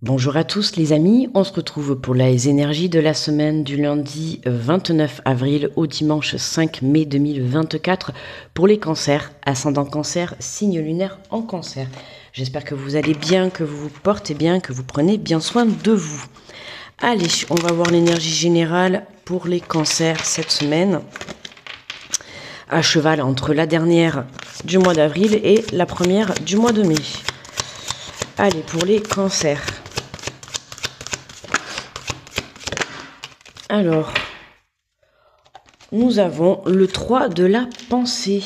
Bonjour à tous les amis, on se retrouve pour les énergies de la semaine du lundi 29 avril au dimanche 5 mai 2024 pour les cancers, ascendant cancer, signe lunaire en cancer. J'espère que vous allez bien, que vous vous portez bien, que vous prenez bien soin de vous. Allez, on va voir l'énergie générale pour les cancers cette semaine, à cheval entre la dernière du mois d'avril et la première du mois de mai. Allez, pour les cancers. Alors, nous avons le 3 de la pensée.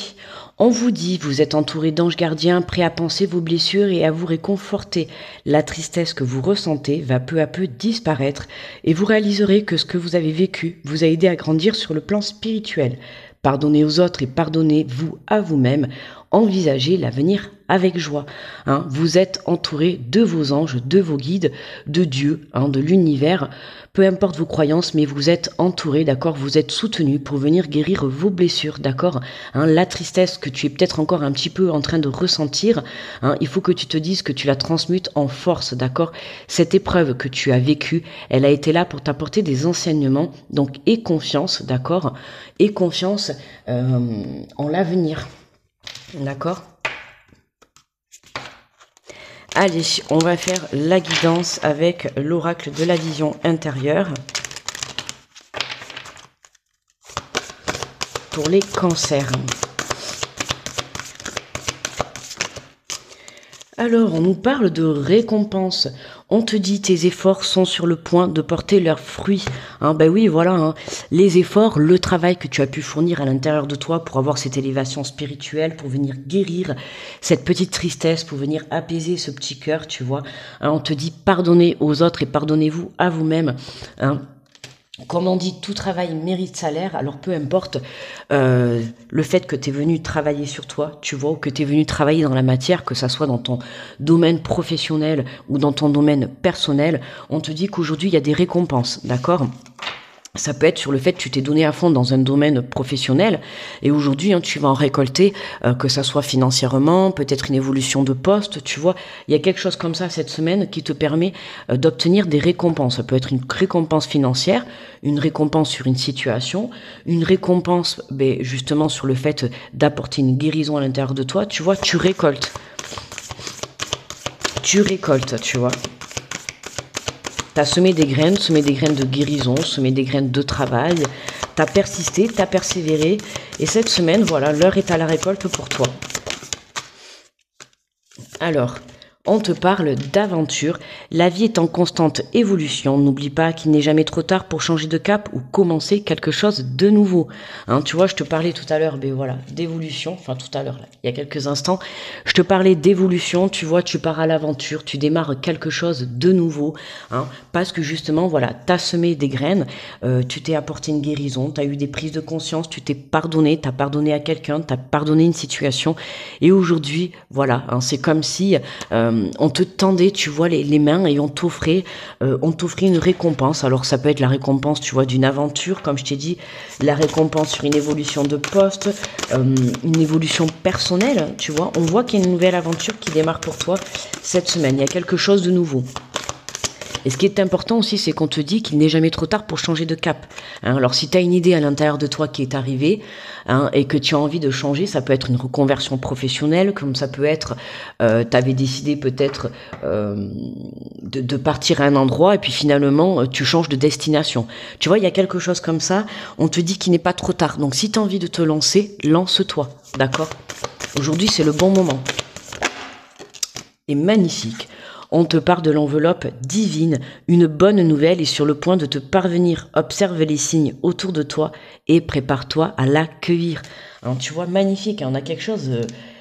On vous dit, vous êtes entouré d'anges gardiens, prêts à penser vos blessures et à vous réconforter. La tristesse que vous ressentez va peu à peu disparaître et vous réaliserez que ce que vous avez vécu vous a aidé à grandir sur le plan spirituel. Pardonnez aux autres et pardonnez-vous à vous-même. Envisagez l'avenir avec joie. Vous êtes entouré de vos anges, de vos guides, de Dieu, de l'univers. Peu importe vos croyances, mais vous êtes entouré, d'accord? Vous êtes soutenu pour venir guérir vos blessures, d'accord? La tristesse que tu es peut-être encore un petit peu en train de ressentir, il faut que tu te dises que tu la transmutes en force, d'accord? Cette épreuve que tu as vécue, elle a été là pour t'apporter des enseignements, donc aie confiance, d'accord? Aie confiance en l'avenir. D'accord? Allez, on va faire la guidance avec l'oracle de la vision intérieure pour les cancers. Alors, on nous parle de récompense. On te dit tes efforts sont sur le point de porter leurs fruits. Ben oui, voilà, les efforts, le travail que tu as pu fournir à l'intérieur de toi pour avoir cette élévation spirituelle, pour venir guérir cette petite tristesse, pour venir apaiser ce petit cœur, tu vois. On te dit pardonnez aux autres et pardonnez-vous à vous-même. Comme on dit, tout travail mérite salaire, alors peu importe le fait que tu es venu travailler sur toi, tu vois, ou que tu es venu travailler dans la matière, que ça soit dans ton domaine professionnel ou dans ton domaine personnel, on te dit qu'aujourd'hui il y a des récompenses, d'accord ? Ça peut être sur le fait que tu t'es donné à fond dans un domaine professionnel et aujourd'hui tu vas en récolter, que ça soit financièrement, peut-être une évolution de poste, tu vois. Il y a quelque chose comme ça cette semaine qui te permet d'obtenir des récompenses. Ça peut être une récompense financière, une récompense sur une situation, une récompense justement sur le fait d'apporter une guérison à l'intérieur de toi. Tu vois, tu récoltes, tu vois. T'as semé des graines de guérison, semé des graines de travail, t'as persisté, t'as persévéré, et cette semaine, voilà, l'heure est à la récolte pour toi. Alors, on te parle d'aventure, la vie est en constante évolution, n'oublie pas qu'il n'est jamais trop tard pour changer de cap ou commencer quelque chose de nouveau. Tu vois, je te parlais tout à l'heure, d'évolution, enfin tout à l'heure, là, il y a quelques instants, je te parlais d'évolution, tu vois, tu pars à l'aventure, tu démarres quelque chose de nouveau, parce que justement, voilà, t'as semé des graines, tu t'es apporté une guérison, t'as eu des prises de conscience, tu t'es pardonné, t'as pardonné à quelqu'un, t'as pardonné une situation, et aujourd'hui, voilà, c'est comme si on te tendait, tu vois, les mains et on t'offrait une récompense. Alors ça peut être la récompense, tu vois, d'une aventure, comme je t'ai dit, la récompense sur une évolution de poste, une évolution personnelle, tu vois. On voit qu'il y a une nouvelle aventure qui démarre pour toi cette semaine. Il y a quelque chose de nouveau. Et ce qui est important aussi, c'est qu'on te dit qu'il n'est jamais trop tard pour changer de cap. Alors si tu as une idée à l'intérieur de toi qui est arrivée et que tu as envie de changer, ça peut être une reconversion professionnelle, comme ça peut être, tu avais décidé peut-être de partir à un endroit et puis finalement tu changes de destination. Tu vois, il y a quelque chose comme ça, on te dit qu'il n'est pas trop tard. Donc si tu as envie de te lancer, lance-toi, d'accord ? Aujourd'hui, c'est le bon moment. Et magnifique. On te parle de l'enveloppe divine, une bonne nouvelle est sur le point de te parvenir. Observe les signes autour de toi et prépare-toi à l'accueillir. Alors, tu vois, magnifique, on a quelque chose,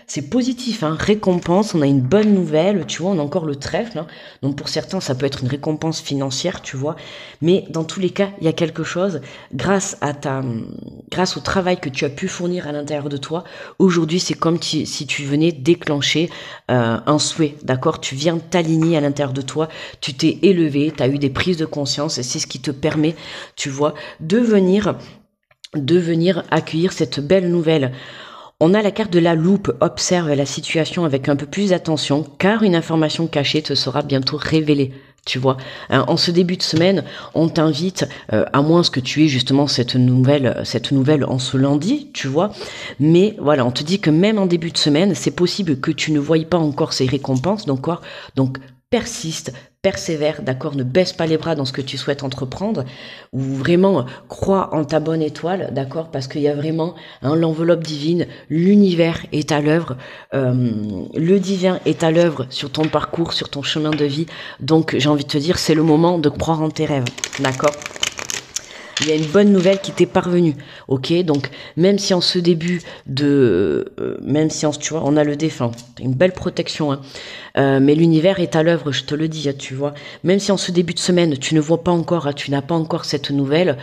c'est positif, récompense, on a une bonne nouvelle, tu vois, on a encore le trèfle, donc pour certains ça peut être une récompense financière, tu vois, mais dans tous les cas, il y a quelque chose, grâce au travail que tu as pu fournir à l'intérieur de toi, aujourd'hui c'est comme si tu venais déclencher un souhait, d'accord, tu viens t'aligner à l'intérieur de toi, tu t'es élevé, tu as eu des prises de conscience, et c'est ce qui te permet, tu vois, de venir accueillir cette belle nouvelle. On a la carte de la loupe, observe la situation avec un peu plus d'attention, car une information cachée te sera bientôt révélée. Tu vois, hein, en ce début de semaine, on t'invite, à moins que tu aies justement cette nouvelle en ce lundi, tu vois. Mais voilà, on te dit que même en début de semaine, c'est possible que tu ne voyes pas encore ces récompenses, donc persiste, persévère, d'accord, ne baisse pas les bras dans ce que tu souhaites entreprendre, ou vraiment crois en ta bonne étoile, d'accord, parce qu'il y a vraiment l'enveloppe divine, l'univers est à l'œuvre, le divin est à l'œuvre sur ton parcours, sur ton chemin de vie, donc j'ai envie de te dire, c'est le moment de croire en tes rêves, d'accord. Il y a une bonne nouvelle qui t'est parvenue, ok. Donc même si en ce début de, même si tu vois, on a le défunt, une belle protection, hein. Mais l'univers est à l'œuvre, je te le dis, tu vois. Même si en ce début de semaine tu ne vois pas encore, tu n'as pas encore cette nouvelle,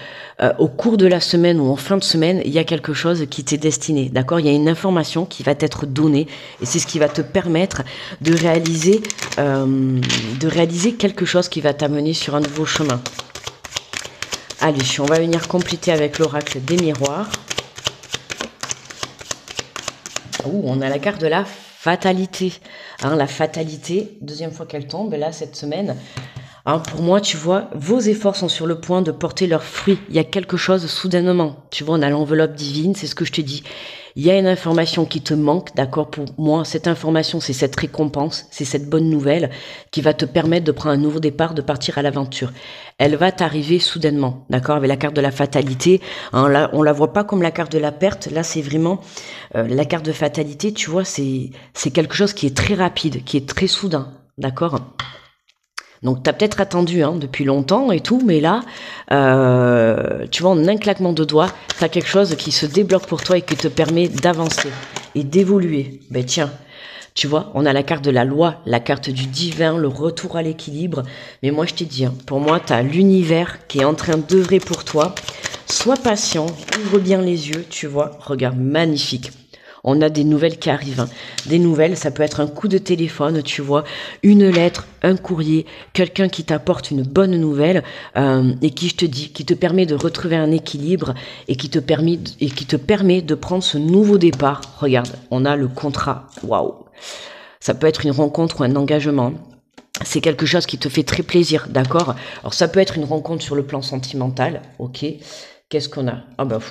au cours de la semaine ou en fin de semaine, il y a quelque chose qui t'est destiné, d'accord. Il y a une information qui va t'être donnée et c'est ce qui va te permettre de réaliser quelque chose qui va t'amener sur un nouveau chemin. Allez, on va venir compléter avec l'oracle des miroirs. On a la carte de la fatalité. La fatalité, deuxième fois qu'elle tombe, là, cette semaine. Pour moi, tu vois, vos efforts sont sur le point de porter leurs fruits. Il y a quelque chose soudainement. Tu vois, on a l'enveloppe divine, c'est ce que je te dis. Il y a une information qui te manque, d'accord. Pour moi, cette information, c'est cette récompense, c'est cette bonne nouvelle qui va te permettre de prendre un nouveau départ, de partir à l'aventure. Elle va t'arriver soudainement, d'accord, avec la carte de la fatalité. Là, on la voit pas comme la carte de la perte. Là, c'est vraiment la carte de fatalité. Tu vois, c'est quelque chose qui est très rapide, qui est très soudain, d'accord. Donc, tu as peut-être attendu depuis longtemps et tout, mais là, tu vois, en un claquement de doigts, tu as quelque chose qui se débloque pour toi et qui te permet d'avancer et d'évoluer. Ben tiens, tu vois, on a la carte de la loi, la carte du divin, le retour à l'équilibre. Mais moi, je t'ai dit, pour moi, tu as l'univers qui est en train d'œuvrer pour toi. Sois patient, ouvre bien les yeux, tu vois. Regarde, magnifique. On a des nouvelles qui arrivent. Des nouvelles, ça peut être un coup de téléphone, tu vois, une lettre, un courrier, quelqu'un qui t'apporte une bonne nouvelle et qui te permet de retrouver un équilibre et qui te permet de prendre ce nouveau départ. Regarde, on a le contrat. Waouh. Ça peut être une rencontre ou un engagement. C'est quelque chose qui te fait très plaisir, d'accord? Alors ça peut être une rencontre sur le plan sentimental, ok. Qu'est-ce qu'on a?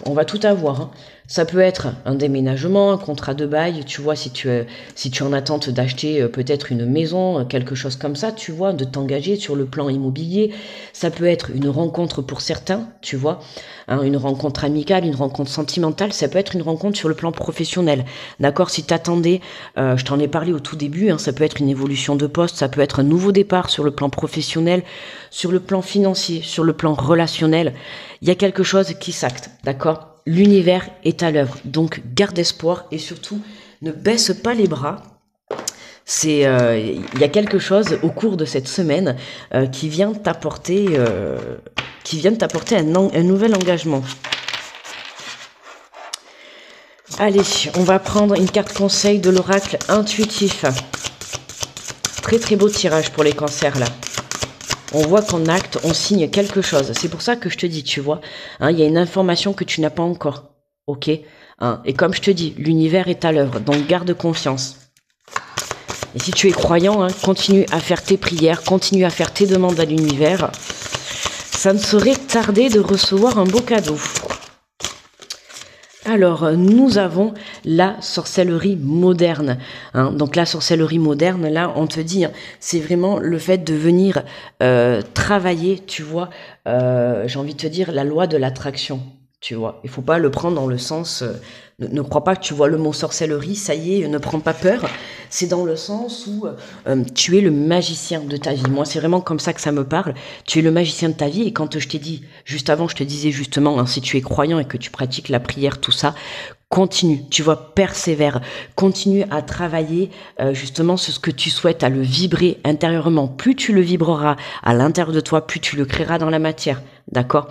On va tout avoir. Ça peut être un déménagement, un contrat de bail, tu vois, si tu es en attente d'acheter peut-être une maison, quelque chose comme ça, tu vois, de t'engager sur le plan immobilier. Ça peut être une rencontre pour certains, tu vois, une rencontre amicale, une rencontre sentimentale. Ça peut être une rencontre sur le plan professionnel, d'accord? Si t'attendais, je t'en ai parlé au tout début, ça peut être une évolution de poste, ça peut être un nouveau départ sur le plan professionnel, sur le plan financier, sur le plan relationnel. Il y a quelque chose qui s'acte, d'accord? L'univers est à l'œuvre, donc garde espoir et surtout ne baisse pas les bras. Il y a quelque chose au cours de cette semaine qui vient t'apporter un nouvel engagement. Allez, on va prendre une carte conseil de l'oracle intuitif. Très très beau tirage pour les cancers là. On voit qu'en acte, on signe quelque chose. C'est pour ça que je te dis, tu vois, il y a une information que tu n'as pas encore, ok, et comme je te dis, l'univers est à l'œuvre, donc garde confiance. Et si tu es croyant, continue à faire tes prières, continue à faire tes demandes à l'univers. Ça ne saurait tarder de recevoir un beau cadeau. Alors, nous avons la sorcellerie moderne. Donc la sorcellerie moderne, là, on te dit, c'est vraiment le fait de venir travailler, tu vois, j'ai envie de te dire, la loi de l'attraction, tu vois. Il faut pas le prendre dans le sens... ne crois pas que tu vois le mot sorcellerie, ça y est, ne prends pas peur. C'est dans le sens où tu es le magicien de ta vie. Moi, c'est vraiment comme ça que ça me parle. Tu es le magicien de ta vie. Et quand je t'ai dit, juste avant, je te disais justement, si tu es croyant et que tu pratiques la prière, tout ça, continue, tu vois, persévère. Continue à travailler justement sur ce que tu souhaites, à le vibrer intérieurement. Plus tu le vibreras à l'intérieur de toi, plus tu le créeras dans la matière. D'accord,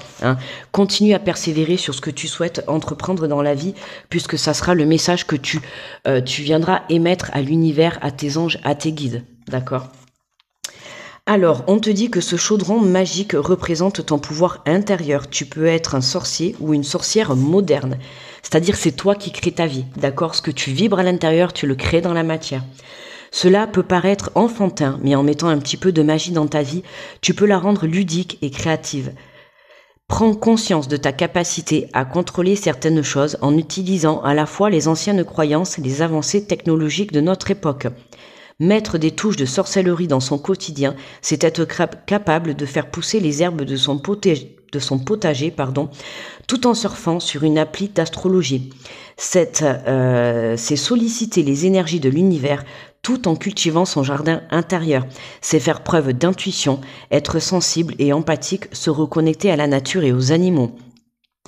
continue à persévérer sur ce que tu souhaites entreprendre dans la vie, puisque ça sera le message que tu viendras émettre à l'univers, à tes anges, à tes guides. D'accord. Alors, on te dit que ce chaudron magique représente ton pouvoir intérieur. Tu peux être un sorcier ou une sorcière moderne. C'est-à-dire, c'est toi qui crées ta vie. D'accord. Ce que tu vibres à l'intérieur, tu le crées dans la matière. Cela peut paraître enfantin, mais en mettant un petit peu de magie dans ta vie, tu peux la rendre ludique et créative. Prends conscience de ta capacité à contrôler certaines choses en utilisant à la fois les anciennes croyances et les avancées technologiques de notre époque. Mettre des touches de sorcellerie dans son quotidien, c'est être capable de faire pousser les herbes de son potager, tout en surfant sur une appli d'astrologie. C'est solliciter les énergies de l'univers tout en cultivant son jardin intérieur. C'est faire preuve d'intuition, être sensible et empathique, se reconnecter à la nature et aux animaux.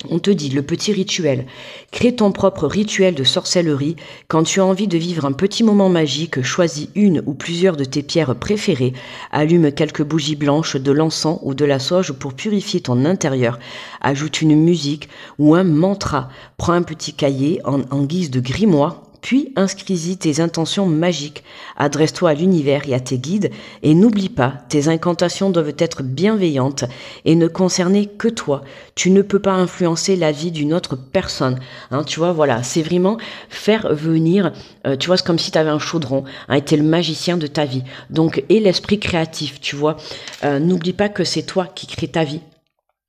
On te dit le petit rituel. Crée ton propre rituel de sorcellerie. Quand tu as envie de vivre un petit moment magique, choisis une ou plusieurs de tes pierres préférées. Allume quelques bougies blanches, de l'encens ou de la sauge pour purifier ton intérieur. Ajoute une musique ou un mantra. Prends un petit cahier en guise de grimoire. Puis inscris-y tes intentions magiques, adresse-toi à l'univers et à tes guides, et n'oublie pas, tes incantations doivent être bienveillantes et ne concerner que toi. Tu ne peux pas influencer la vie d'une autre personne. Tu vois, voilà, c'est vraiment faire venir, tu vois, c'est comme si tu avais un chaudron, et tu es le magicien de ta vie. Donc, et l'esprit créatif, tu vois. N'oublie pas que c'est toi qui crée ta vie.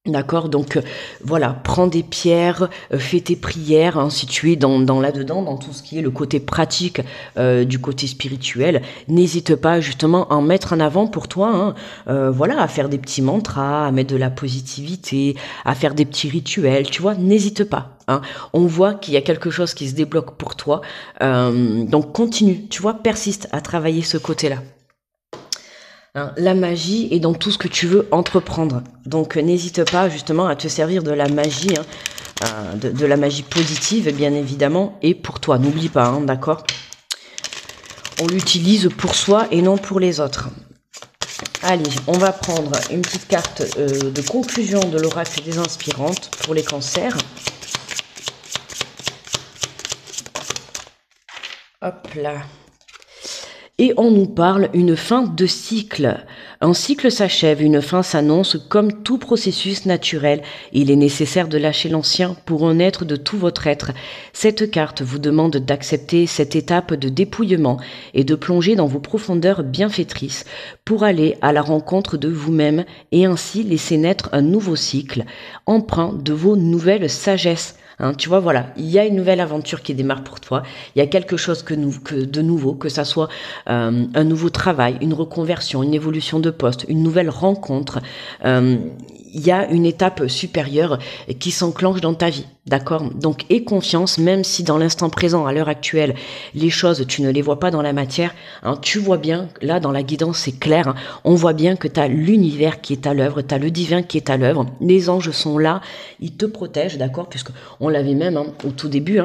D'accord, donc voilà, prends des pierres, fais tes prières, si tu es dans là-dedans, dans tout ce qui est le côté pratique du côté spirituel, n'hésite pas justement à en mettre en avant pour toi, voilà, à faire des petits mantras, à mettre de la positivité, à faire des petits rituels, tu vois, n'hésite pas. On voit qu'il y a quelque chose qui se débloque pour toi, donc continue, tu vois, persiste à travailler ce côté-là. La magie est dans tout ce que tu veux entreprendre. Donc n'hésite pas justement à te servir de la magie, de la magie positive bien évidemment, et pour toi, n'oublie pas, d'accord? On l'utilise pour soi et non pour les autres. Allez, on va prendre une petite carte de conclusion de l'oracle des inspirantes pour les cancers. Hop là. Et on nous parle une fin de cycle. Un cycle s'achève, une fin s'annonce. Comme tout processus naturel, il est nécessaire de lâcher l'ancien pour renaître de tout votre être. Cette carte vous demande d'accepter cette étape de dépouillement et de plonger dans vos profondeurs bienfaitrices pour aller à la rencontre de vous-même et ainsi laisser naître un nouveau cycle, empreint de vos nouvelles sagesses. Tu vois, voilà, il y a une nouvelle aventure qui démarre pour toi. Il y a quelque chose de nouveau, que ça soit un nouveau travail, une reconversion, une évolution de poste, une nouvelle rencontre. Il y a une étape supérieure qui s'enclenche dans ta vie, d'accord? Donc, aie confiance, même si dans l'instant présent, à l'heure actuelle, les choses, tu ne les vois pas dans la matière, tu vois bien, là, dans la guidance, c'est clair, on voit bien que tu as l'univers qui est à l'œuvre, tu as le divin qui est à l'œuvre, les anges sont là, ils te protègent, d'accord? Puisque on l'avait même au tout début,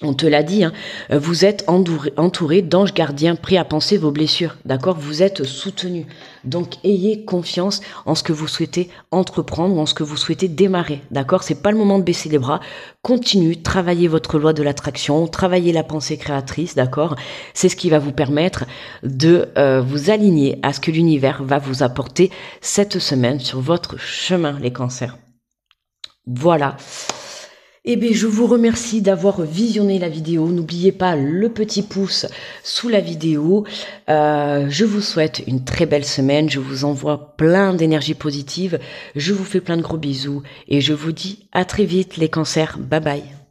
on te l'a dit, vous êtes entouré d'anges gardiens prêts à panser vos blessures, d'accord? Vous êtes soutenu. Donc, ayez confiance en ce que vous souhaitez entreprendre ou en ce que vous souhaitez démarrer, d'accord? C'est pas le moment de baisser les bras. Continue, travaillez votre loi de l'attraction, travaillez la pensée créatrice, d'accord? C'est ce qui va vous permettre de vous aligner à ce que l'univers va vous apporter cette semaine sur votre chemin, les cancers. Voilà. Eh bien, je vous remercie d'avoir visionné la vidéo. N'oubliez pas le petit pouce sous la vidéo. Je vous souhaite une très belle semaine. Je vous envoie plein d'énergie positive. Je vous fais plein de gros bisous et je vous dis à très vite les cancers. Bye bye.